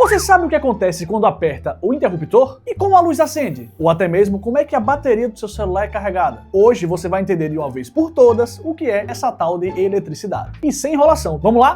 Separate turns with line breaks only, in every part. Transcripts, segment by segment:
Você sabe o que acontece quando aperta o interruptor? E como a luz acende? Ou até mesmo como é que a bateria do seu celular é carregada? Hoje você vai entender de uma vez por todas o que é essa tal de eletricidade. E sem enrolação, vamos lá?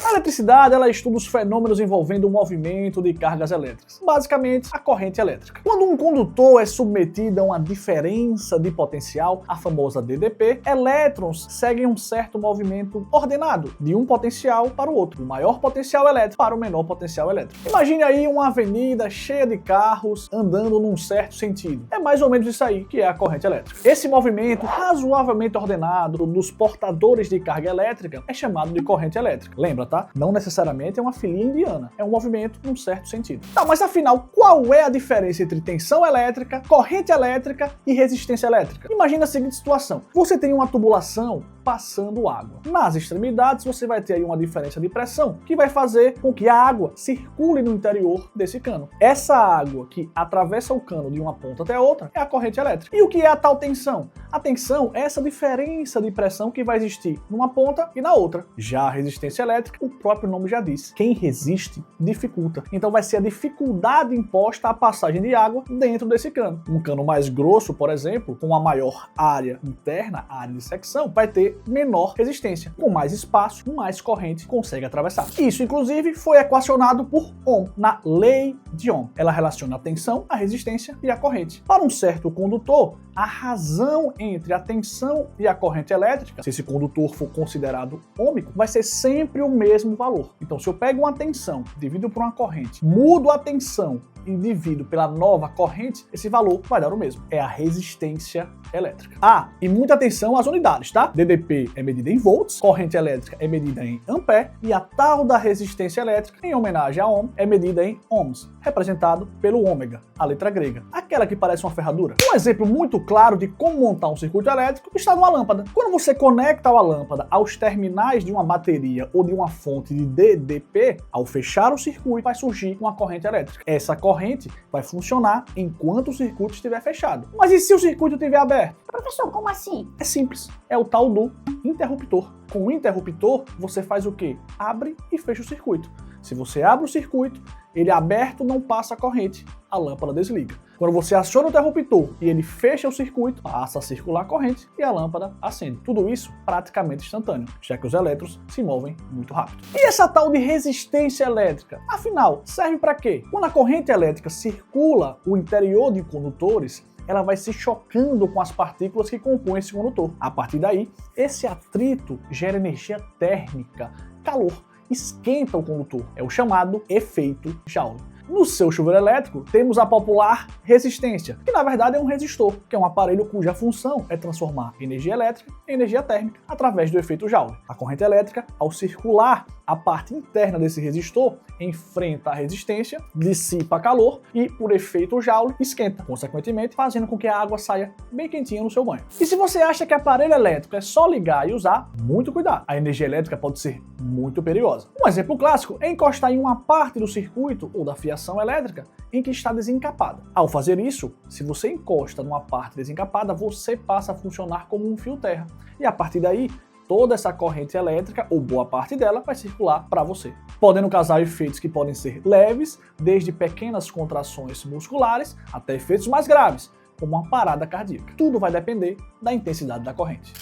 A eletricidade, ela estuda os fenômenos envolvendo o movimento de cargas elétricas. Basicamente, a corrente elétrica. Quando um condutor é submetido a uma diferença de potencial, a famosa DDP, elétrons seguem um certo movimento ordenado, de um potencial para o outro, do maior potencial elétrico para o menor potencial elétrico. Imagine aí uma avenida cheia de carros andando num certo sentido. É mais ou menos isso aí que é a corrente elétrica. Esse movimento razoavelmente ordenado dos portadores de carga elétrica é chamado de corrente elétrica. Lembra, tá? Não necessariamente é uma filinha indiana, é um movimento num certo sentido. Tá, mas afinal, qual é a diferença entre tensão elétrica, corrente elétrica e resistência elétrica? Imagina a seguinte situação. Você tem uma tubulação passando água. Nas extremidades você vai ter aí uma diferença de pressão que vai fazer com que a água circule no interior desse cano. Essa água que atravessa o cano de uma ponta até a outra é a corrente elétrica. E o que é a tal tensão? A tensão é essa diferença de pressão que vai existir numa ponta e na outra. Já a resistência elétrica, o próprio nome já diz. Quem resiste, dificulta. Então vai ser a dificuldade imposta à passagem de água dentro desse cano. Um cano mais grosso, por exemplo, com uma maior área interna, área de secção, vai ter menor resistência. Com mais espaço, mais corrente consegue atravessar. Isso, inclusive, foi equacionado por Ohm, na lei de Ohm. Ela relaciona a tensão, a resistência e a corrente. Para um certo condutor, a razão entre a tensão e a corrente elétrica, se esse condutor for considerado ôhmico, vai ser sempre o mesmo valor. Então, se eu pego uma tensão, divido por uma corrente, mudo a tensão e divido pela nova corrente, esse valor vai dar o mesmo. É a resistência elétrica. Ah, e muita atenção às unidades, tá? DDP é medida em volts, corrente elétrica é medida em ampere e a tal da resistência elétrica, em homenagem a Ohm, é medida em ohms, representado pelo ômega, a letra grega, aquela que parece uma ferradura. Um exemplo muito claro de como montar um circuito elétrico está numa lâmpada. Quando você conecta a lâmpada aos terminais de uma bateria ou de uma fonte de DDP, ao fechar o circuito vai surgir uma corrente elétrica. Essa corrente vai funcionar enquanto o circuito estiver fechado. Mas e se o circuito estiver aberto?
Professor, como assim?
É simples, é o tal do interruptor. Com o interruptor, você faz o quê? Abre e fecha o circuito. Se você abre o circuito, ele aberto não passa a corrente, a lâmpada desliga. Quando você aciona o interruptor e ele fecha o circuito, passa a circular a corrente e a lâmpada acende. Tudo isso praticamente instantâneo, já que os elétrons se movem muito rápido. E essa tal de resistência elétrica? Afinal, serve para quê? Quando a corrente elétrica circula o interior de condutores, ela vai se chocando com as partículas que compõem esse condutor. A partir daí, esse atrito gera energia térmica, calor, esquenta o condutor. É o chamado efeito Joule. No seu chuveiro elétrico, temos a popular resistência, que na verdade é um resistor, que é um aparelho cuja função é transformar energia elétrica em energia térmica através do efeito Joule. A corrente elétrica, ao circular a parte interna desse resistor, enfrenta a resistência, dissipa calor e, por efeito Joule, esquenta, consequentemente fazendo com que a água saia bem quentinha no seu banho. E se você acha que aparelho elétrico é só ligar e usar, muito cuidado. A energia elétrica pode ser muito perigosa. Um exemplo clássico é encostar em uma parte do circuito ou da fiação elétrica em que está desencapada. Ao fazer isso, se você encosta numa parte desencapada, você passa a funcionar como um fio terra. E a partir daí, toda essa corrente elétrica, ou boa parte dela, vai circular para você, podendo causar efeitos que podem ser leves, desde pequenas contrações musculares até efeitos mais graves, como uma parada cardíaca. Tudo vai depender da intensidade da corrente.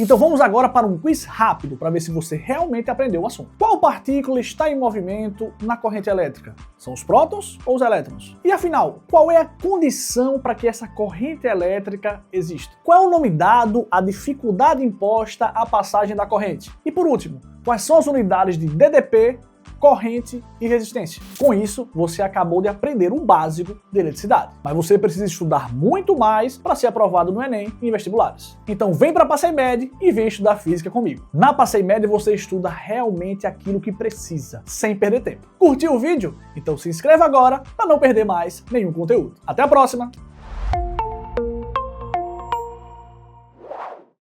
Então vamos agora para um quiz rápido para ver se você realmente aprendeu o assunto. Qual partícula está em movimento na corrente elétrica? São os prótons ou os elétrons? E afinal, qual é a condição para que essa corrente elétrica exista? Qual é o nome dado à dificuldade imposta à passagem da corrente? E por último, quais são as unidades de DDP, corrente e resistência? Com isso, você acabou de aprender o básico de eletricidade. Mas você precisa estudar muito mais para ser aprovado no Enem e em vestibulares. Então vem para a PasseiMed e vem estudar física comigo. Na PasseiMed você estuda realmente aquilo que precisa, sem perder tempo. Curtiu o vídeo? Então se inscreva agora para não perder mais nenhum conteúdo. Até a próxima!